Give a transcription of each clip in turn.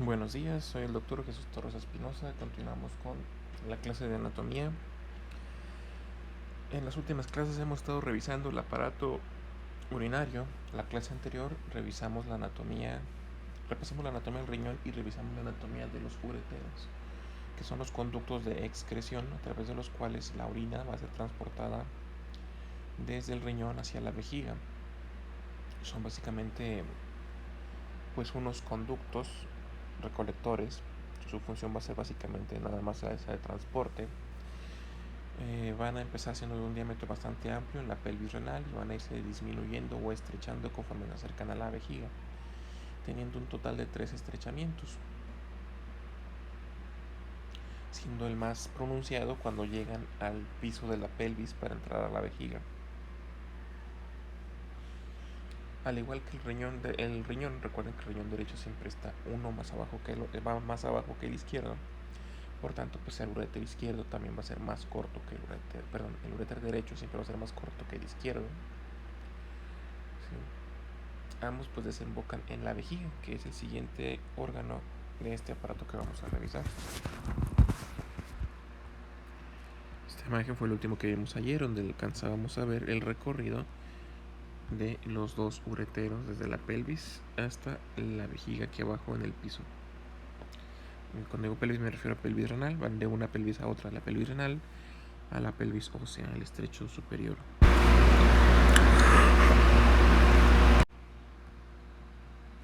Buenos días, soy el doctor Jesús Torres Espinosa. Continuamos con la clase de anatomía. En las últimas clases hemos estado revisando el aparato urinario. La clase anterior repasamos la anatomía del riñón y revisamos la anatomía de los ureteros, que son los conductos de excreción a través de los cuales la orina va a ser transportada desde el riñón hacia la vejiga. Son básicamente pues unos conductos recolectores. Su función va a ser básicamente nada más esa de transporte. Van a empezar siendo de un diámetro bastante amplio en la pelvis renal y van a irse disminuyendo o estrechando conforme se acercan a la vejiga, teniendo un total de 3 estrechamientos, siendo el más pronunciado cuando llegan al piso de la pelvis para entrar a la vejiga. Al igual que el riñón, recuerden que el riñón derecho siempre está uno más abajo va más abajo que el izquierdo. Por tanto, pues el uréter izquierdo también va a ser más corto que el uréter derecho siempre va a ser más corto que el izquierdo. ¿Sí? Ambos pues desembocan en la vejiga, que es el siguiente órgano de este aparato que vamos a revisar. Esta imagen fue el último que vimos ayer, donde alcanzábamos a ver el recorrido de los dos ureteros desde la pelvis hasta la vejiga aquí abajo en el piso. Cuando digo pelvis me refiero a pelvis renal, van de una pelvis a otra, la pelvis renal a la pelvis ósea, el estrecho superior.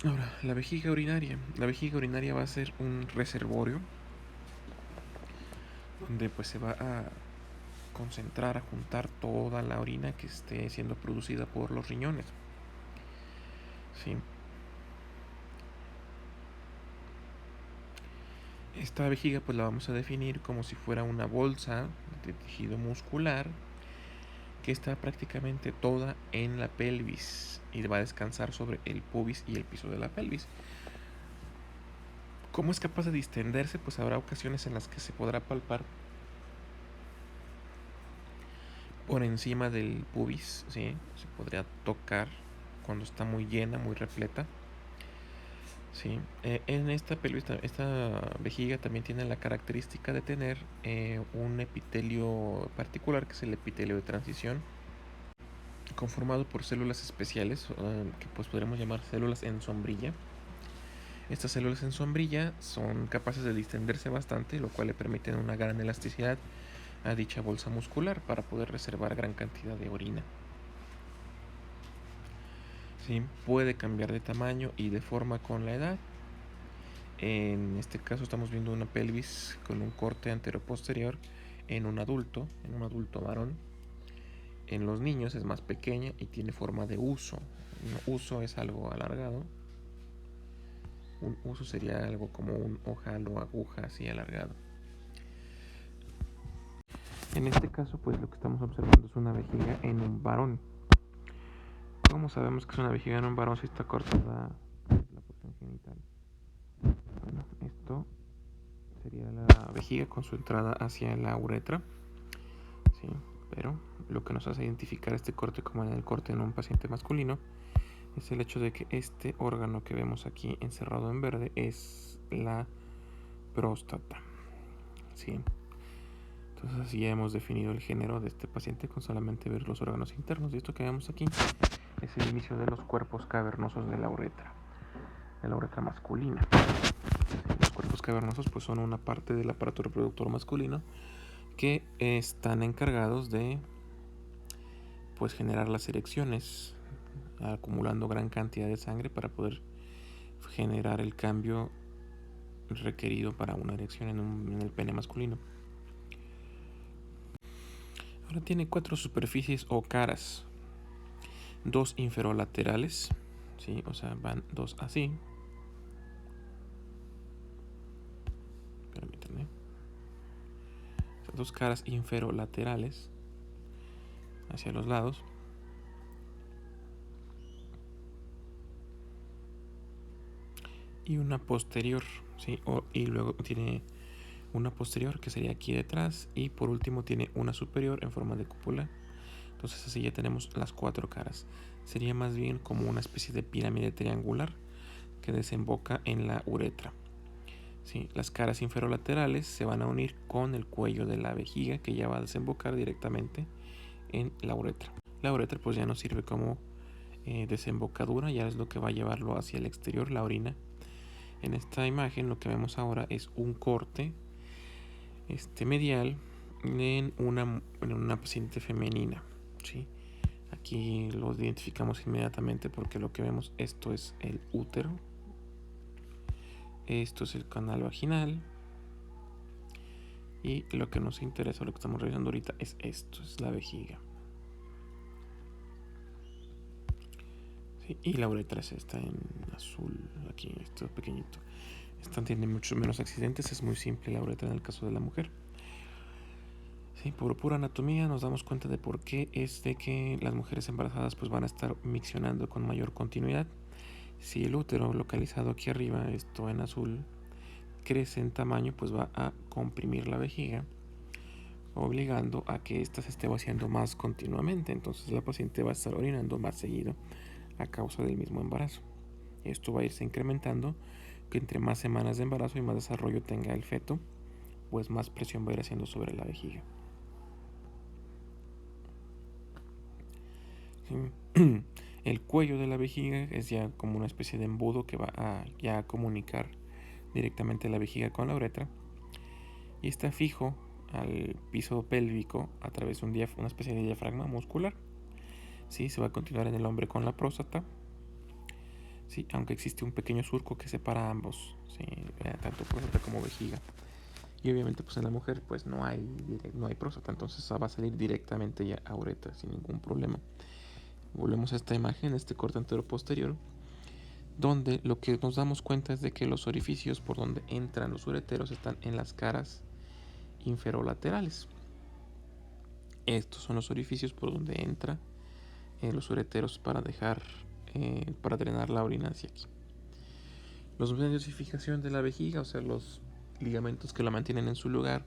Ahora, la vejiga urinaria. La vejiga urinaria va a ser un reservorio donde pues se va a concentrar, a juntar toda la orina que esté siendo producida por los riñones. ¿Sí? Esta vejiga pues la vamos a definir como si fuera una bolsa de tejido muscular que está prácticamente toda en la pelvis y va a descansar sobre el pubis y el piso de la pelvis. ¿Cómo es capaz de distenderse? Pues habrá ocasiones en las que se podrá palpar por encima del pubis, ¿sí? Se podría tocar cuando está muy llena, muy repleta. ¿Sí? En esta vejiga también tiene la característica de tener un epitelio particular, que es el epitelio de transición, conformado por células especiales que pues podríamos llamar células en sombrilla. Estas células en sombrilla son capaces de distenderse bastante, lo cual le permite una gran elasticidad a dicha bolsa muscular para poder reservar gran cantidad de orina. ¿Sí? Puede cambiar de tamaño y de forma con la edad. En este caso estamos viendo una pelvis con un corte anteroposterior en un adulto varón. En los niños es más pequeña y tiene forma de huso. Un huso es algo alargado. Un huso sería algo como un ojal o aguja así alargado. En este caso, pues lo que estamos observando es una vejiga en un varón. ¿Cómo sabemos que es una vejiga en un varón si está cortada la porción genital? Bueno, esto sería la vejiga con su entrada hacia la uretra. Sí, pero lo que nos hace identificar este corte como en el corte en un paciente masculino es el hecho de que este órgano que vemos aquí encerrado en verde es la próstata. Sí. Entonces así ya hemos definido el género de este paciente con solamente ver los órganos internos. Y esto que vemos aquí es el inicio de los cuerpos cavernosos de la uretra masculina. Los cuerpos cavernosos pues son una parte del aparato reproductor masculino que están encargados de pues generar las erecciones, acumulando gran cantidad de sangre para poder generar el cambio requerido para una erección en el pene masculino. Ahora tiene 4 superficies o caras, 2 inferolaterales, ¿sí? O sea, van 2 así. Permítanme. O sea, 2 caras inferolaterales hacia los lados. Y una posterior, ¿sí? Y luego tiene una posterior que sería aquí detrás. Y por último tiene una superior en forma de cúpula. Entonces así ya tenemos las 4 caras. Sería más bien como una especie de pirámide triangular que desemboca en la uretra. Sí, las caras inferolaterales se van a unir con el cuello de la vejiga, que ya va a desembocar directamente en la uretra. La uretra pues ya no sirve como desembocadura, ya es lo que va a llevarlo hacia el exterior, la orina. En esta imagen lo que vemos ahora es un corte medial en una paciente femenina, ¿sí? Aquí lo identificamos inmediatamente porque lo que vemos, esto es el útero, esto es el canal vaginal, y lo que nos interesa, lo que estamos revisando ahorita, es esto, es la vejiga. ¿Sí? Y la uretra está en azul, aquí, esto pequeñito. Esta tiene muchos menos accidentes, es muy simple la uretra en el caso de la mujer. Sí, por pura anatomía nos damos cuenta de por qué es de que las mujeres embarazadas pues van a estar miccionando con mayor continuidad. Si el útero localizado aquí arriba, esto en azul, crece en tamaño, pues va a comprimir la vejiga, obligando a que ésta se esté vaciando más continuamente. Entonces la paciente va a estar orinando más seguido a causa del mismo embarazo. Esto va a irse incrementando, que entre más semanas de embarazo y más desarrollo tenga el feto, pues más presión va a ir haciendo sobre la vejiga. El cuello de la vejiga es ya como una especie de embudo que va a ya comunicar directamente la vejiga con la uretra, y está fijo al piso pélvico a través de una especie de diafragma muscular. ¿Sí? Se va a continuar en el hombre con la próstata, ¿sí? Aunque existe un pequeño surco que separa ambos, ¿sí? Tanto próstata como vejiga. Y obviamente pues en la mujer pues no hay próstata, entonces va a salir directamente ya a uretra sin ningún problema. Volvemos a esta imagen, este corte anteroposterior, donde lo que nos damos cuenta es de que los orificios por donde entran los ureteros están en las caras inferolaterales. Estos son los orificios por donde entran los ureteros para para drenar la orina hacia aquí. Los medios de fijación de la vejiga, o sea, los ligamentos que la mantienen en su lugar,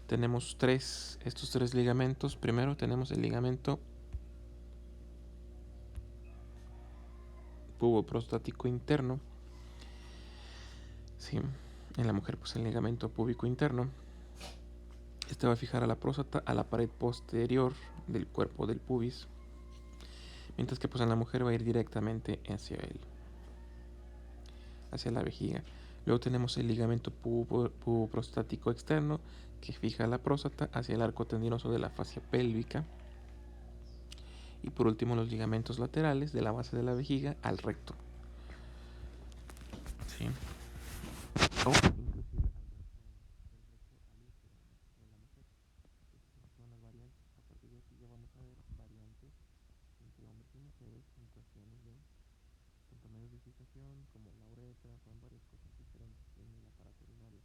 tenemos estos tres ligamentos. Primero tenemos el ligamento puboprostático interno. Sí, en la mujer pues el ligamento púbico interno. Este va a fijar a la próstata a la pared posterior del cuerpo del pubis, mientras que pues en la mujer va a ir directamente hacia la vejiga. Luego tenemos el ligamento puboprostático externo, que fija la próstata hacia el arco tendinoso de la fascia pélvica. Y por último los ligamentos laterales de la base de la vejiga al recto. ¿Sí? O inclusive son las variantes. A partir de aquí ya vamos a ver variantes entre hombres y mujeres en cuestiones de tanto medios de fijación como la uretra, son varias cosas diferentes en el aparato urinario.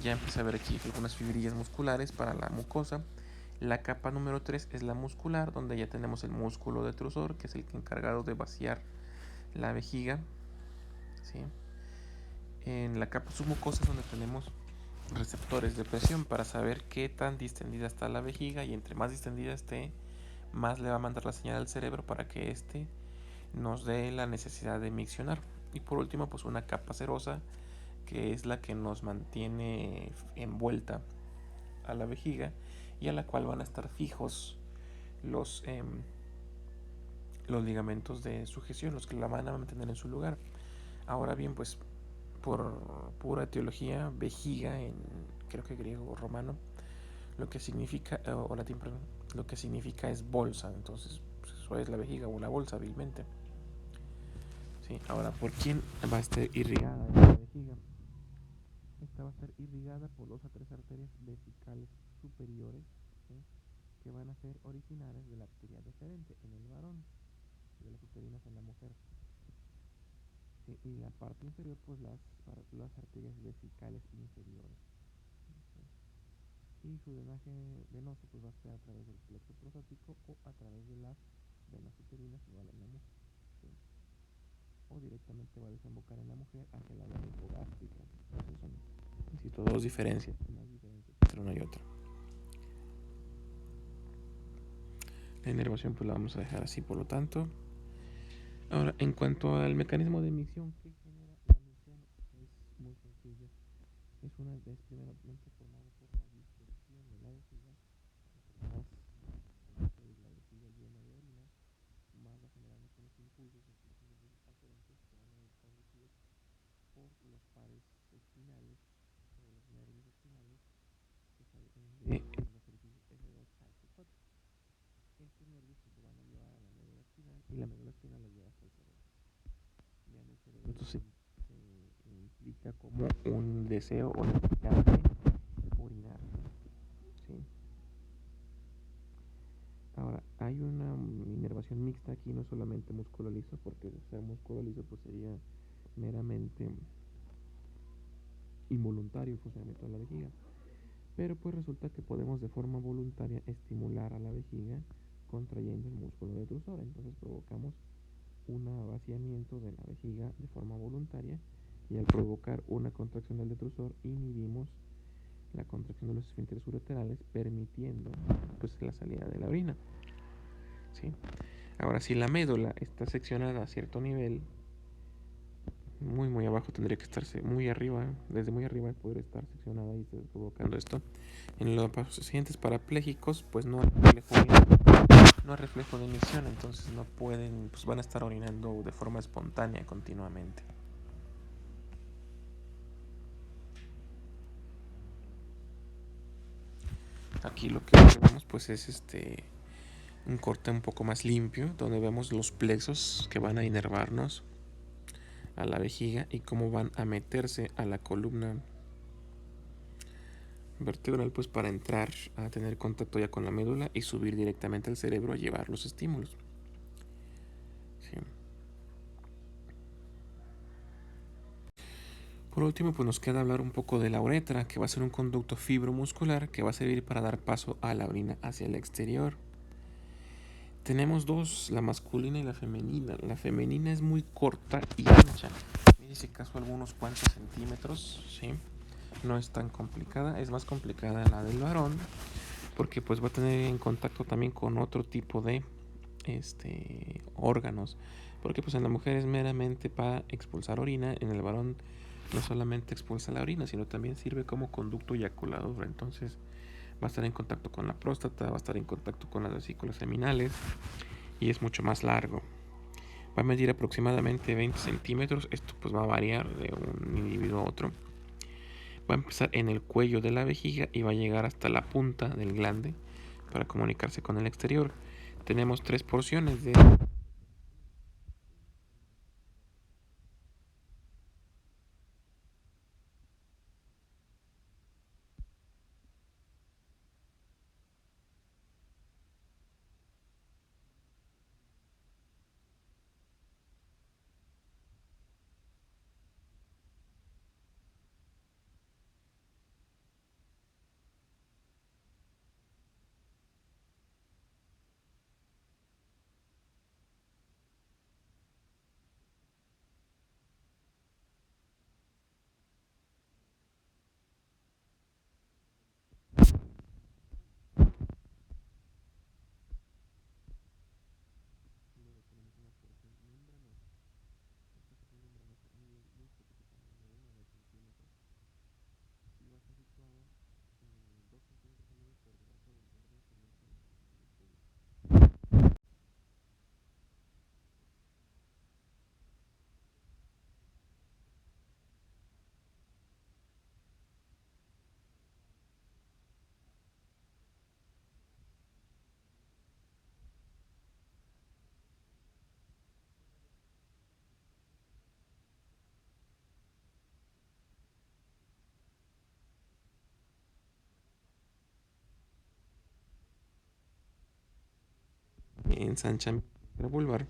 Ya empecé a ver aquí algunas fibrillas musculares para la mucosa. La capa número 3 es la muscular, donde ya tenemos el músculo detrusor, que es el encargado de vaciar la vejiga. ¿Sí? En la capa submucosa es donde tenemos receptores de presión para saber qué tan distendida está la vejiga, y entre más distendida esté, más le va a mandar la señal al cerebro para que éste nos dé la necesidad de miccionar. Y por último, pues una capa serosa, que es la que nos mantiene envuelta a la vejiga y a la cual van a estar fijos los, los ligamentos de sujeción, los que la van a mantener en su lugar. Ahora bien, pues por pura etiología, vejiga en creo que griego o romano, lo que significa, o latín, perdón, lo que significa es bolsa. Entonces, pues eso es la vejiga o la bolsa, vilmente. Sí, ahora, ¿por quién va a estar irrigada la vejiga? Esta va a estar irrigada por 2 a 3 arterias vesicales superiores, ¿sí? Que van a ser originarias de la arteria deferente en el varón y de las uterinas en la mujer. Sí, y la parte inferior, pues las arterias vesicales inferiores. ¿Sí? Y su drenaje venoso pues va a ser a través del plexo prostático o a través de las venas uterinas igual en la mujer. ¿Sí? O directamente va a desembocar en la mujer hacia la vena hipogástrica. Entonces son, insisto, dos diferencias, más diferencias entre una y otra. La inervación pues la vamos a dejar así, por lo tanto. Ahora, en cuanto al mecanismo de emisión que genera la misión, es muy sencillo. Es primeramente formado por la dispersión de la vejiga. Más la vejiga llena de orina, más va generando con los impulsos aferentes que van a ir conducidos por los pares espinales o los nervios espinales que salen de los orificios F2 a F4. Estos nervios pues, lo van a llevar a la médula espinal y la médula espinal lo lleva hasta el cerebro. Vean, el cerebro esto se implica como un deseo o necesidad de orinar. ¿Sí? Ahora, hay una inervación mixta aquí, no solamente músculo liso, porque ser músculo liso pues sería meramente involuntario el funcionamiento de la vejiga. Pero pues resulta que podemos de forma voluntaria estimular a la vejiga contrayendo el músculo detrusor. Entonces provocamos un vaciamiento de la vejiga de forma voluntaria y al provocar una contracción del detrusor inhibimos la contracción de los esfínteres ureterales, permitiendo pues la salida de la orina. ¿Sí? Ahora, si la médula está seccionada a cierto nivel, muy abajo tendría que estarse muy arriba, desde muy arriba poder estar seccionada y estar provocando esto. En los pacientes parapléjicos, pues no hay reflejo de emisión, entonces no pueden, pues van a estar orinando de forma espontánea continuamente. Aquí lo que vemos pues es un corte un poco más limpio, donde vemos los plexos que van a inervarnos a la vejiga y cómo van a meterse a la columna vertebral pues para entrar a tener contacto ya con la médula y subir directamente al cerebro a llevar los estímulos. Sí. Por último pues nos queda hablar un poco de la uretra, que va a ser un conducto fibromuscular que va a servir para dar paso a la orina hacia el exterior. Tenemos dos, la masculina y la femenina. La femenina es muy corta y ancha, en ese caso algunos cuantos centímetros, ¿sí? No es tan complicada, es más complicada la del varón, porque pues va a tener en contacto también con otro tipo de órganos, porque pues en la mujer es meramente para expulsar orina, en el varón no solamente expulsa la orina, sino también sirve como conducto eyaculador. Entonces va a estar en contacto con la próstata, va a estar en contacto con las vesículas seminales y es mucho más largo. Va a medir aproximadamente 20 centímetros, esto pues va a variar de un individuo a otro. Va a empezar en el cuello de la vejiga y va a llegar hasta la punta del glande para comunicarse con el exterior. Tenemos 3 porciones de ensanchamiento vulvar.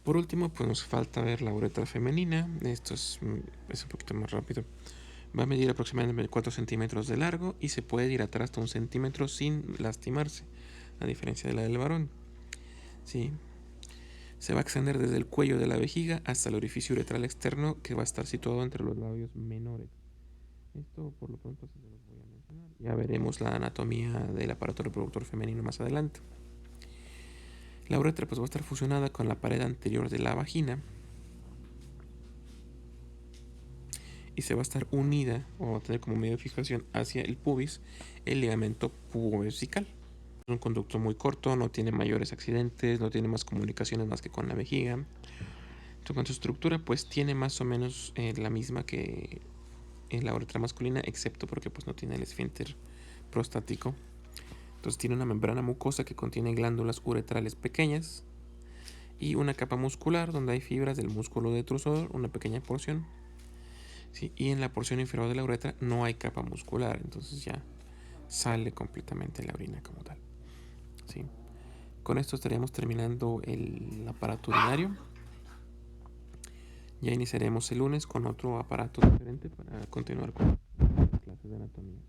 Por último, pues nos falta ver la uretra femenina. Esto es un poquito más rápido. Va a medir aproximadamente 4 centímetros de largo y se puede dilatar hasta 1 centímetro sin lastimarse, a diferencia de la del varón. ¿Sí? Se va a extender desde el cuello de la vejiga hasta el orificio uretral externo, que va a estar situado entre los labios menores. Esto por lo pronto se los voy a mencionar. Ya veremos la anatomía del aparato reproductor femenino más adelante. La uretra pues va a estar fusionada con la pared anterior de la vagina y se va a estar unida o va a tener como medio de fijación hacia el pubis el ligamento pubovesical. Es un conducto muy corto, no tiene mayores accidentes, no tiene más comunicaciones más que con la vejiga. Con su estructura pues tiene más o menos la misma que en la uretra masculina, excepto porque pues no tiene el esfínter prostático. Entonces tiene una membrana mucosa que contiene glándulas uretrales pequeñas y una capa muscular donde hay fibras del músculo detrusor, una pequeña porción. ¿Sí? Y en la porción inferior de la uretra no hay capa muscular, entonces ya sale completamente la orina como tal. ¿Sí? Con esto estaríamos terminando el aparato urinario. Ya iniciaremos el lunes con otro aparato diferente para continuar con las clases de anatomía.